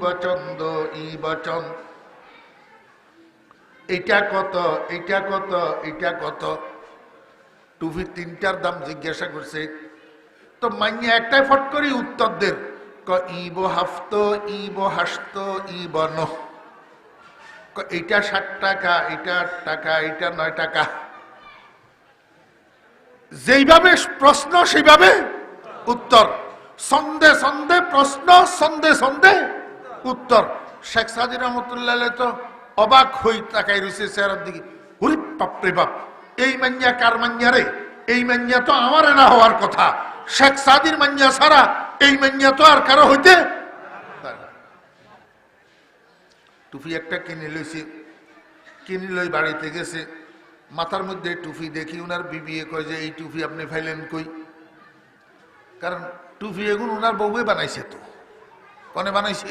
বচন্দ ই বচন, এটা কত, এটা কত, এটা কত। টুপি তিনটার দাম জিজ্ঞাসা করছে, তো মাইনে একটাই ফট করে উত্তর দেন, ইব হাফত, ইব হাসত, ইব ন। এটা 60 টাকা, এটা 8 টাকা, এটা 9 টাকা। যেইভাবে প্রশ্ন সেইভাবে উত্তর, সন্দেহ সন্দেহ প্রশ্ন, সন্দেহ সন্দেহ উত্তর। শেখ সাদি রহমতুল্লাহ তো অবাক হই তাকাই রয়েছে চেহারার দিকে, ওরে বাপরে বাপ, এই মাইয়া কার মাইয়া রে? এই মাইয়া তো আমার না হওয়ার কথা, শেখ সাদির মাইয়া ছাড়া এই মাইয়া তো আর কারো হইতে। টুপি একটা কিনে লইছে, কিনে লই বাড়িতে গেছে, মাথার মধ্যে টুপি দেখি উনার বিবি কয় যে এই টুপি আপনি ফাইলেন কই? কারণ টুপি এগুলো উনার বউয়ে বানাইছে, তো কনে বানাইছে?